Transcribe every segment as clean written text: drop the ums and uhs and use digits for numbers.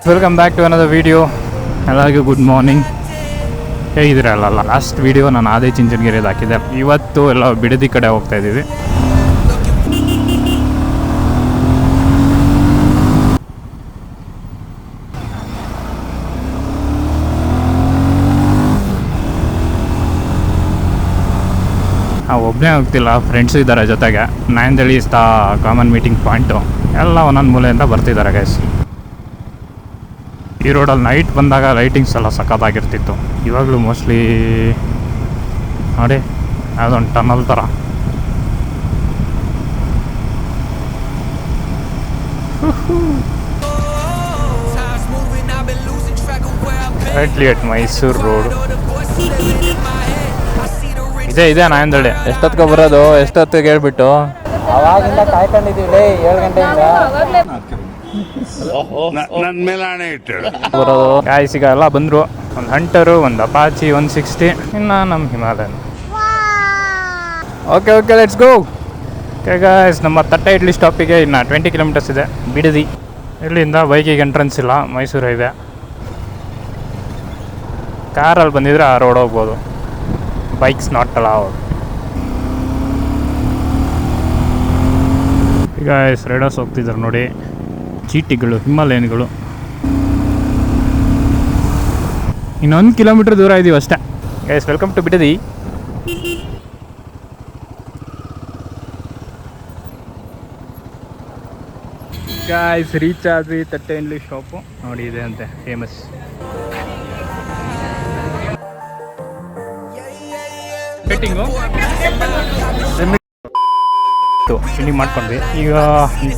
Welcome back to another video. ಎಲ್ಲರಿಗೂ good morning. ಹೇಗಿದ್ದೀರಲ್ಲ, last video ನಾನು ಆದೇ ಚಿಂಚನಗಿರಿಯಲ್ಲಿ ಹಾಕಿದ್ದೆ. ಇವತ್ತು ಎಲ್ಲ ಬಿಡದಿ ಕಡೆ ಹೋಗ್ತಾ ಇದ್ದೀವಿ. ಒಬ್ಬನೇ ಹೋಗ್ತಿಲ್ಲ, ಫ್ರೆಂಡ್ಸು ಇದ್ದಾರೆ ಜೊತೆಗೆ. Nayandahalli is the common meeting point. ಎಲ್ಲ ಒಂದೊಂದು ಮೂಲೆಯಿಂದ ಬರ್ತಿದ್ದಾರೆ ಗೈಸ್. ಈ ರೋಡಲ್ಲಿ ನೈಟ್ ಬಂದಾಗ ಲೈಟಿಂಗ್ಸ್ ಎಲ್ಲ ಸಖತ್ತಾಗಿರ್ತಿತ್ತು. ಇವಾಗಲೂ ಮೋಸ್ಟ್ಲಿ ನೋಡಿ ಯಾವುದೊಂದು ಟನಲ್ ಥರ. Correctly at Mysuru road. ಇದೆ ನಾಯಂದಳ್ಳಿ. ಎಷ್ಟೊತ್ತಿಗೆ ಬರೋದು? ಎಷ್ಟೊತ್ತಿಗೆ ಹೇಳ್ಬಿಟ್ಟು ಅವಾಗಿಂದ ಕಾಯ್ಕೊಂಡಿದ್ದೀವಿ 7 ಗಂಟೆಯಿಂದ ನನ್ನ ಮೇಲೆ ಆಣೆ ಇಟ್ಟಳು ಬರೋದು. ಗಾಯ್ಸ್ ಈಗ ಎಲ್ಲ ಬಂದರು. ಒಂದು ಹಂಟರು, ಒಂದು ಅಪಾಚಿ, 160, ಇನ್ನು ನಮ್ಮ Himalayan. Okay let's go. Okay guys, ನಮ್ಮ ತಟ್ಟೆ ಇಡ್ಲಿ ಸ್ಟಾಪಿಗೆ ಇನ್ನು 20 ಕಿಲೋಮೀಟರ್ಸ್ ಇದೆ. ಬಿಡದಿ. ಇಲ್ಲಿಂದ ಬೈಕಿಗೆ ಎಂಟ್ರೆನ್ಸ್ ಇಲ್ಲ, ಮೈಸೂರು ಹೈವೆ. ಕಾರಲ್ಲಿ ಬಂದಿದ್ರೆ ಆ ರೋಡ್ ಹೋಗ್ಬೋದು. Bikes not allowed. ಈಗ ರೈಡರ್ಸ್ ಹೋಗ್ತಿದ್ದಾರೆ ನೋಡಿ, ಚೀಟಿಗಳು, ಹಿಮಾಲಯನ್ಗಳು. ಇನ್ನೊಂದು ಕಿಲೋಮೀಟರ್ ದೂರ ಇದ್ದೀವಿ ಅಷ್ಟೇ. Guys welcome to Bidadi. Guys reach ಆದ್ವಿ. ತಟ್ಟೆ ಇಡ್ಲಿ ಶಾಪು ನೋಡಿ, ಇದೆ ಅಂತೆ ಫೇಮಸ್. ಫಿನಿಂಗ್ ಮಾಡ್ಕೊಂಡ್ವಿ. ಈಗ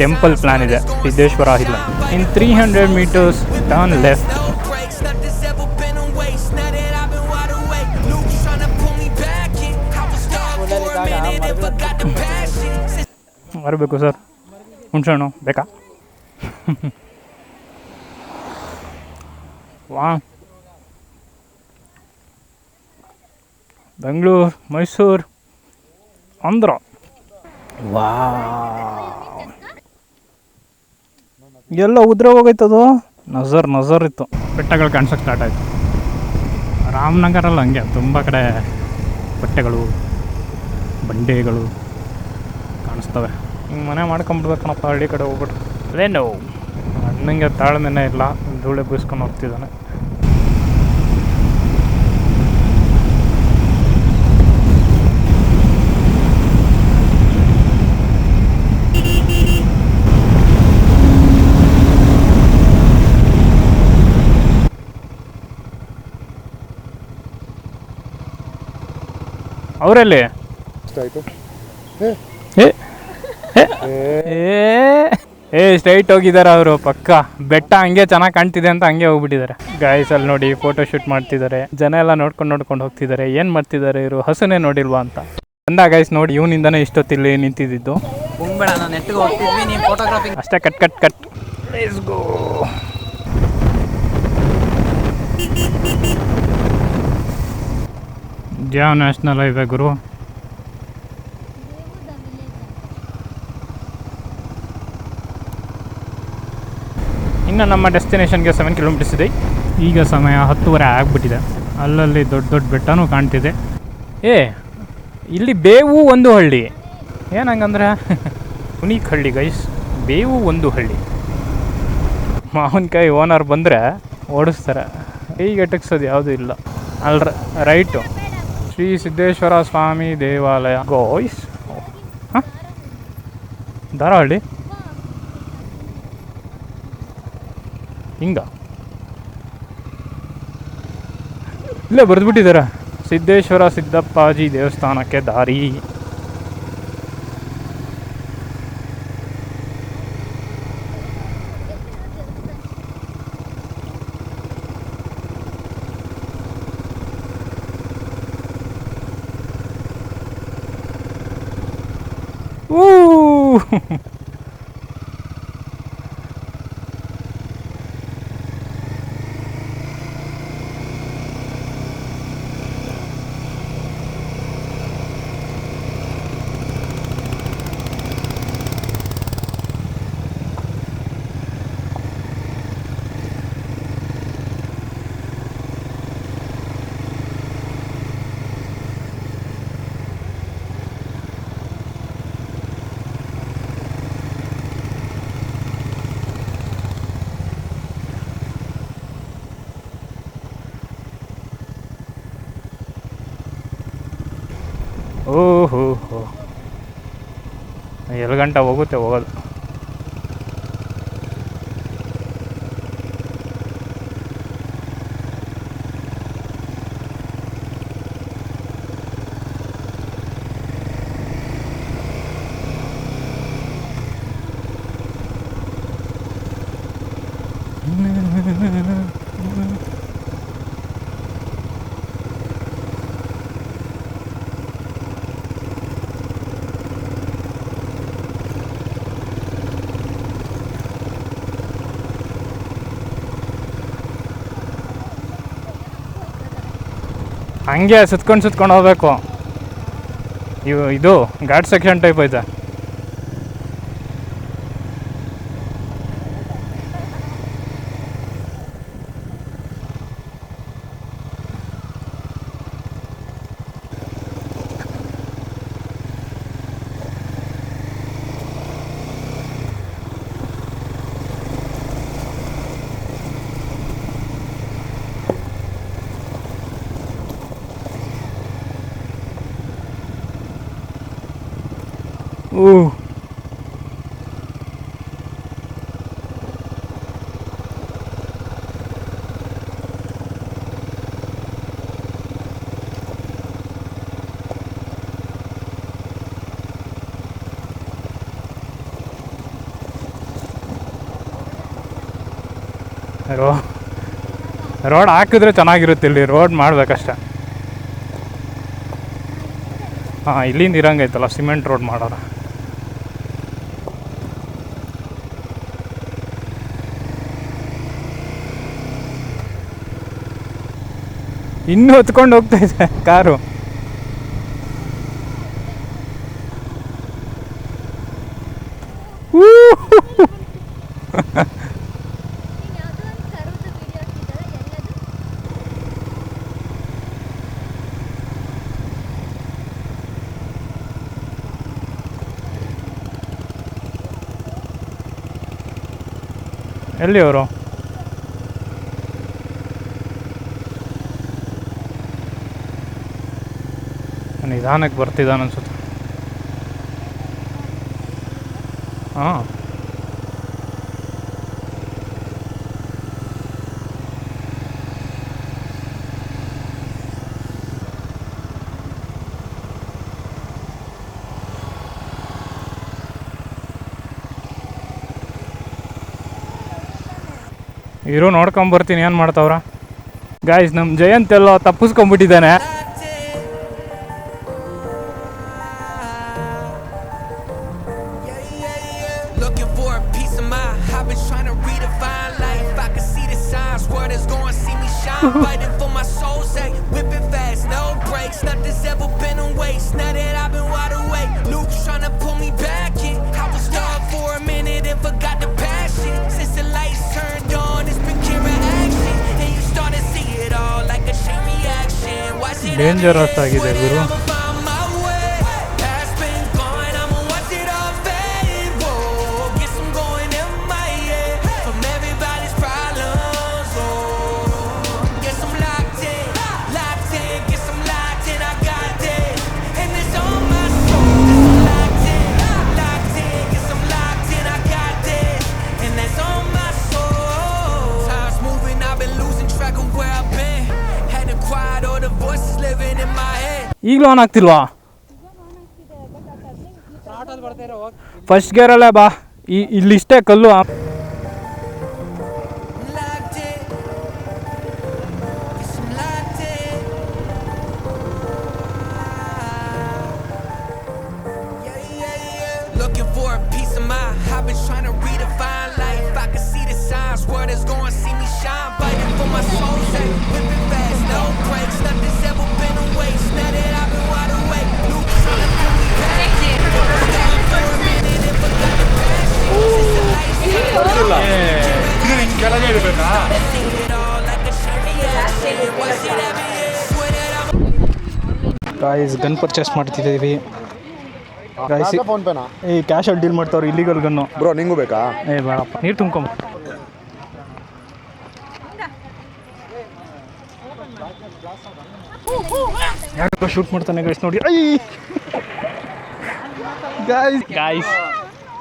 ಟೆಂಪಲ್ ಪ್ಲಾನ್ ಇದೆ, ಸಿದ್ದೇಶ್ವರ ಹಿಲ್. ಇನ್ 300 meters ಟರ್ನ್ ಲೆಫ್ಟ್. ಬರಬೇಕು ಸರ್, ಹುಣ್ಸೆಹಣ್ಣು ಬೇಕಾ? ವಾ, ಬೆಂಗಳೂರು, ಮೈಸೂರು, ಆಂಧ್ರ. ವಾ, ಎಲ್ಲ ಉದ್ರೆ ಹೋಗೈತದು. ನಜರ್ ಇತ್ತು. ಬೆಟ್ಟಗಳು ಕಾಣಿಸೋಕೆ ಸ್ಟಾರ್ಟ್ ಆಯಿತು. ರಾಮನಗರಲ್ಲಿ ಹಂಗೆ ತುಂಬ ಕಡೆ ಬೆಟ್ಟಗಳು, ಬಂಡೆಗಳು ಕಾಣಿಸ್ತವೆ. ಹಿಂಗೆ ಮನೆ ಮಾಡ್ಕೊಂಬಿಡ್ಬೇಕಣಪ್ಪ, ಹಳ್ಳಿ ಕಡೆ ಹೋಗ್ಬಿಟ್ರೆ. ಅದೇನು ಅಣ್ಣಂಗೆ ತಾಳ್ಮೆನೇ ಇಲ್ಲ, ಧೂಳೆ ಬೀಸ್ಕೊಂಡು ಹೋಗ್ತಿದ್ದಾನೆ. ಅವರಲ್ಲಿ ಸ್ಟ್ರೈಟ್ ಹೋಗಿದ್ದಾರೆ ಅವರು. ಪಕ್ಕ ಬೆಟ್ಟ ಹಂಗೆ ಚೆನ್ನಾಗಿ ಕಾಣ್ತಿದೆ ಅಂತ ಹಂಗೆ ಹೋಗ್ಬಿಟ್ಟಿದ್ದಾರೆ. ಗಾಯ್ಸ್ ಅಲ್ಲಿ ನೋಡಿ ಫೋಟೋ ಶೂಟ್ ಮಾಡ್ತಿದ್ದಾರೆ. ಜನ ಎಲ್ಲ ನೋಡ್ಕೊಂಡು ಹೋಗ್ತಿದ್ದಾರೆ. ಏನು ಮಾಡ್ತಿದ್ದಾರೆ ಇವರು, ಹಸುನೇ ನೋಡಿಲ್ವಾ ಅಂತ ಅಂದ. ಗೈಸ್ ನೋಡಿ, ಇವನಿಂದಾನೆ ಇಷ್ಟೊತ್ತಿಲ್ಲಿ ನಿಂತಿದ್ದು. ಅಷ್ಟೇ, ಕಟ್. Let's go. ಯಾವ ನ್ಯಾಷನಲ್ ಹೈವೇ ಗುರು? ಇನ್ನು ನಮ್ಮ ಡೆಸ್ಟಿನೇಷನ್ಗೆ 7 ಕಿಲೋಮೀಟರ್ಸ್ ಇದೆ. ಈಗ ಸಮಯ 10:30 ಆಗಿಬಿಟ್ಟಿದೆ. ಅಲ್ಲಲ್ಲಿ ದೊಡ್ಡ ಬೆಟ್ಟನೂ ಕಾಣ್ತಿದೆ. ಇಲ್ಲಿ ಬೇವು ಒಂದು ಹಳ್ಳಿ. ಏನಂಗಂದ್ರೆ ಉನೀಕ್ ಹಳ್ಳಿ ಗೈಸ್. ಬೇವು ಒಂದು ಹಳ್ಳಿ. ಮಾವಿನಕಾಯಿ ಓನರ್ ಬಂದರೆ ಓಡಿಸ್ತಾರೆ. ಈಗ ಅಟಕ್ಸೋದು ಯಾವುದೂ ಇಲ್ಲ. ರೈಟು ಶ್ರೀ ಸಿದ್ದೇಶ್ವರ ಸ್ವಾಮಿ ದೇವಾಲಯ ಗೋಯ್ಸ್. ಹಾಂ, ಧಾರಹಳ್ಳಿ ಹಿಂಗ ಇಲ್ಲೇ ಬರೆದ್ಬಿಟ್ಟಿದ್ದಾರೆ, ಸಿದ್ದೇಶ್ವರ ಸಿದ್ದಪ್ಪಾಜಿ ದೇವಸ್ಥಾನಕ್ಕೆ ದಾರಿ. ಓಹೋ ಹೋ, ಎಲ್ಲಿ ಗಂಟೆ ಹೋಗುತ್ತೆ ಹೋಗೋದು. ಹಂಗೆ ಸುತ್ಕೊಂಡು ಹೋಗ್ಬೇಕು. ಇದು ಘಾಟ್ ಸೆಕ್ಷನ್ ಟೈಪ್ ಐತೆ. ರೋಡ್ ಹಾಕಿದ್ರೆ ಚೆನ್ನಾಗಿರುತ್ತೆ. ಇಲ್ಲಿ ರೋಡ್ ಮಾಡ್ಬೇಕಷ್ಟೆ. ಹಾಂ, ಇಲ್ಲಿಂದ ಇರಂಗೈತಲ್ಲ ಸಿಮೆಂಟ್ ರೋಡ್ ಮಾಡೋರು. ಇನ್ನೂ ಹೊತ್ಕೊಂಡು ಹೋಗ್ತಾ ಇದೆ ಕಾರು. ಎಲ್ಲಿ ಅವರು? ನಿಧಾನಕ್ಕೆ ಬರ್ತಿದ್ದಾನೆ ಅನ್ಸುತ್ತೆ. ಹಾಂ, ಇರೋ ನೋಡ್ಕೊಂಬರ್ತೀನಿ ಏನು ಮಾಡ್ತಾವ್ರ. ಗಾಯ್ಸ್, ನಮ್ಮ ಜಯಂತ್ ಎಲ್ಲೋ ತಪ್ಪಿಸ್ಕೊಂಬಿಟ್ಟಿದ್ದಾನೆ. ಡೇಂಜರಸ್ ಆಗಿದೆ ಗುರು. ಈಗಲೂ ಆನ್ ಆಗ್ತಿಲ್ವಾ? ಫಸ್ಟ್ ಗೇರಲ್ಲೇ ಬಾ. ಇಲ್ಲಿಷ್ಟೇ ಕಲ್ಲು. ಗಾಯ್ಸ್, ಗನ್ ಪರ್ಚೇಸ್ ಮಾಡ್ತಿದ್ದೀವಿ. ಗಾಯ್ಸ್, ಈ ಕ್ಯಾಶಲ್ಲಿ ಡೀಲ್ ಮಾಡ್ತಾವ್ರು, ಇಲ್ಲಿಗಲ್ ಗನ್ನು. ಬ್ರೋ, ನಿಂಗೂ ಬೇಕಾ? ಬೇಡಪ್ಪ, ನೀರು ತುಂಬ್ಕೊಂಬ. ಯಾಕೋ ಶೂಟ್ ಮಾಡ್ತಾನೆ ಗಾಯ್ಸ್, ನೋಡಿ. ಗಾಯ್ಸ್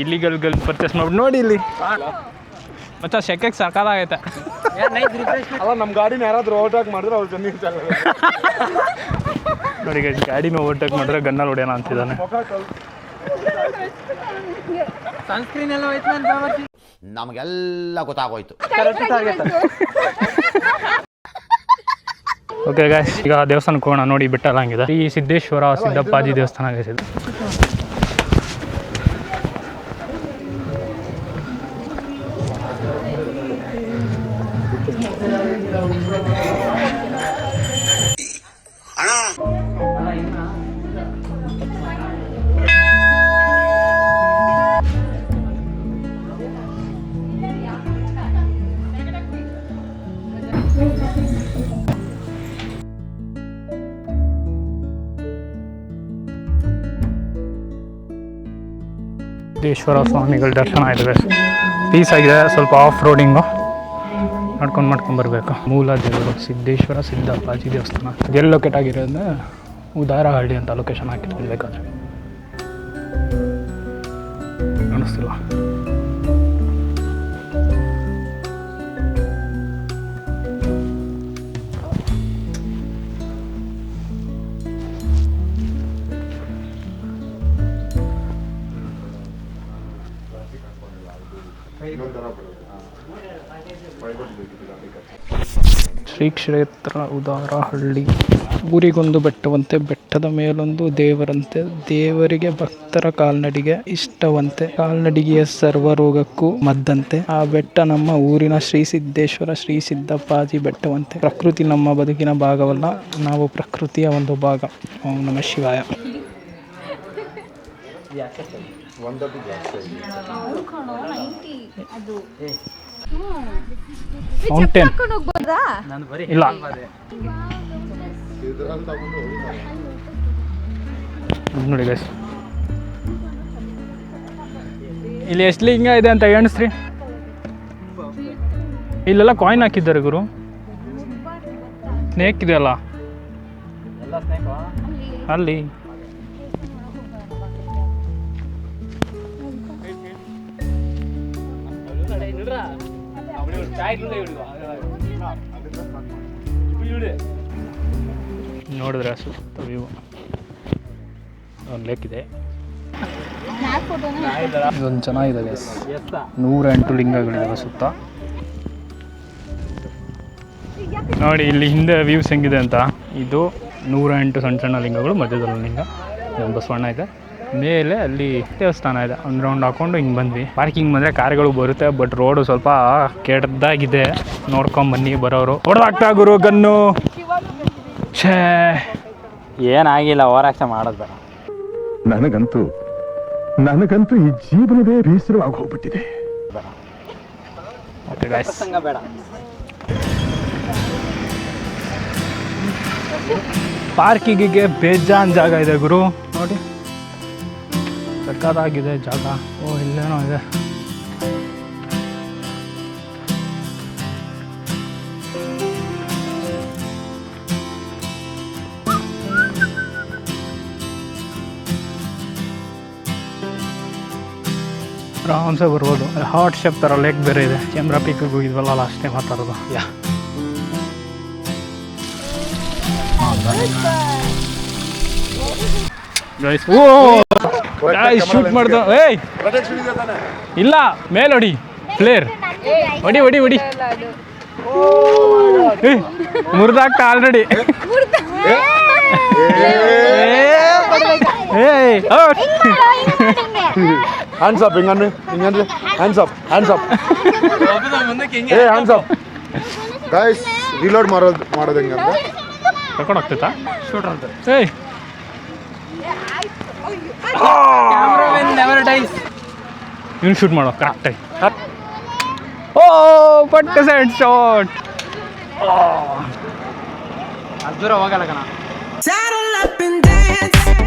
ಇಲ್ಲಿಗಲ್ ಪರ್ಚೇಸ್ ಮಾಡ್ಬಿಟ್ಟು ನೋಡಿ ಇಲ್ಲಿ ಮಚ್ಚ ಶೆಕೆಗೆ ಸಾಕಾಗೈತೆ. ಅಲ್ಲ ನಮ್ಮ ಗಾಡಿನ ಯಾರಾದ್ರೂ ಓವರ್ಟೇಕ್ ಮಾಡಿದ್ರೆ ಅವ್ರು ಜಮೀನು ನೋಡಿ ಗೈಸ್ ಗಾಡಿನ ಓವರ್ಟೇಕ್ ಮಾಡಿದ್ರೆ ಗನ್ನಲ್ಲಿ ಹೊಡೆಯೋಣ ಅಂತಿದ್ದಾನೆ. ಸನ್ಸ್ಕ್ರೀನ್ ಎಲ್ಲ ನಮಗೆಲ್ಲ ಗೊತ್ತಾಗೋಯ್ತು. ಓಕೆ ಗೈಸ್ ಈಗ ದೇವಸ್ಥಾನಕ್ಕೆ ಹೋಗೋಣ. ನೋಡಿ ಬೆಟ್ಟ ಹಂಗಿದೆ. ಈ ಸಿದ್ದೇಶ್ವರ ಸಿದ್ದಪ್ಪಾಜಿ ದೇವಸ್ಥಾನ ಗೈಸ್ ಇದು. ಸಿದ್ದೇಶ್ವರ ಸ್ವಾಮಿಗಳ ದರ್ಶನ ಆಗಿದೆ. ಪೀಸ್ ಆಗಿದೆ. ಸ್ವಲ್ಪ ಆಫ್ ರೋಡಿಂಗು ಮಾಡ್ಕೊಂಡು ಬರಬೇಕು. ಮೂಲ ದೇವರು ಸಿದ್ದೇಶ್ವರ ಸಿದ್ದಪ್ಪಾಜಿ ದೇವಸ್ಥಾನ. ಎಲ್ಲಿ ಲೊಕೇಟ್ ಆಗಿರೋದ್ರೆ ಉದಾರಹಳ್ಳಿ ಅಂತ ಲೊಕೇಶನ್ ಹಾಕಿರ್ತೀನಿ ಬೇಕಾದ್ರೆ. ಕಾಣಿಸ್ತಿಲ್ಲ. ಶ್ರೀ ಕ್ಷೇತ್ರ ಉದಾರಹಳ್ಳಿ. ಊರಿಗೊಂದು ಬೆಟ್ಟವಂತೆ, ಬೆಟ್ಟದ ಮೇಲೊಂದು ದೇವರಂತೆ, ದೇವರಿಗೆ ಭಕ್ತರ ಕಾಲ್ನಡಿಗೆ ಇಷ್ಟವಂತೆ, ಕಾಲ್ನಡಿಗೆಯ ಸರ್ವರೋಗಕ್ಕೂ ಮದ್ದಂತೆ, ಆ ಬೆಟ್ಟ ನಮ್ಮ ಊರಿನ ಶ್ರೀ ಸಿದ್ದೇಶ್ವರ ಶ್ರೀ ಸಿದ್ದಪ್ಪಾಜಿ ಬೆಟ್ಟವಂತೆ. ಪ್ರಕೃತಿ ನಮ್ಮ ಬದುಕಿನ ಭಾಗವಲ್ಲ, ನಾವು ಪ್ರಕೃತಿಯ ಒಂದು ಭಾಗ. ಓಂ ನಮಃ ಶಿವಾಯ. ಮೌಂಟೇನ್ ಇಲ್ಲ. ನೋಡಿ ಗೈಸ್ ಇಲ್ಲಿ ಎಷ್ಟು ಲಿಂಗ ಇದೆ ಅಂತ ಎಣಿಸ್ರಿ. ಇಲ್ಲೆಲ್ಲ ಕಾಯಿನ್ ಹಾಕಿದ್ದಾರೆ ಗುರು. ಸ್ನೇಕ್ ಇದೆಯಲ್ಲ ಅಲ್ಲಿ. ನೋಡಿದ್ರೆ ಸುತ್ತ ವ್ಯೂ. ಒಂದು ಲೇಕ್ ಇದೆ. ಇದೊಂದು ಚೆನ್ನಾಗಿದೆ ಗೈಸ್. 108 ಲಿಂಗಗಳಿದಾವೆ ಸುತ್ತ. ನೋಡಿ ಇಲ್ಲಿ ಹಿಂದೆ ವ್ಯೂಸ್ ಹೆಂಗಿದೆ ಅಂತ. ಇದು 108 ಸಣ್ಣ ಸಣ್ಣ ಲಿಂಗಗಳು, ಮಧ್ಯದಲ್ಲಿ ಲಿಂಗ. ಇದೊಂದು ಬಸವಣ್ಣ ಇದೆ. ಮೇಲೆ ಅಲ್ಲಿ ದೇವಸ್ಥಾನ ಇದೆ. ಒಂದು ರೌಂಡ್ ಹಾಕೊಂಡು ಹಿಂಗೆ ಬಂದ್ವಿ. ಪಾರ್ಕಿಂಗ್ ಬಂದರೆ ಕಾರ್ಗಳು ಬರುತ್ತೆ, ಬಟ್ ರೋಡು ಸ್ವಲ್ಪ ಕೆಟ್ಟದಾಗಿದೆ. ನೋಡ್ಕೊಂಬನ್ನಿ ಬರೋರು. ಹೊಡೆದಾಗ್ತಾ ಗುರು ಗನ್ನು. ಛೇ ಏನಾಗಿಲ್ಲ, ಓವರಾಕ್ಷನ್ ಮಾಡೋದು ಬೇಡ. ನನಗಂತೂ ಈ ಜೀವನವೇ ಬೇಸರವಾಗಿ ಹೋಗ್ಬಿಟ್ಟಿದೆ. ಬೇಡ. ಪಾರ್ಕಿಂಗಿಗೆ ಬೇಜಾನ್ ಜಾಗ ಇದೆ ಗುರು. ನೋಡಿ ಸಕ್ಕತ್ತಾಗಿದೆ ಜಾಗ. ಓ ಇಲ್ಲೇನೋ ಇದೆ. ಆರಾಮ್ಸೆ ಬರ್ಬೋದು. ಹಾಟ್ ಶೇಪ್ ಥರ ಲೇಕ್ ಬೇರೆ ಇದೆ. ಕ್ಯಾಮ್ರಾ ಪಿಕ್ಕಿಗೆ ಹೋಗಿದ್ವಲ್ಲ ಲಾಸ್ಟ್ ಟೈಮ್ ಮಾತಾಡೋದು. ಯಾ ಶೂಟ್ ಮಾಡ್ದು. ಏಯ್ ಇಲ್ಲ ಮೇಲೆ ಹೊಡಿ ಪ್ಲೇಯರ್. ಹೊಡಿ ಹೊಡಿ ಹೊಡಿ. ಮುರಿದಾಗ್ತಾ ಆಲ್ರೆಡಿ. Hands up. ಹಿಂಗನ್ರಿ hands up. Hands up guys. Reload ಮಾಡೋದು ಹೆಂಗಂದ್ರೆ ರೆಕಾರ್ಡ್ ಆಗ್ತೈತಾ? ಶೂಟರ್ ಅಂತ. ಏಯ್ ಇವನು ಶೂಟ್ ಮಾಡೋ ಕರೆಕ್ಟಾಗಿ. ಓ ಪಟ್ಟ ಸೆಟ್ ಶಾಟ್. ದೂರ ಹೋಗಲ್ಲ ಕಣ. Saddle up and dance.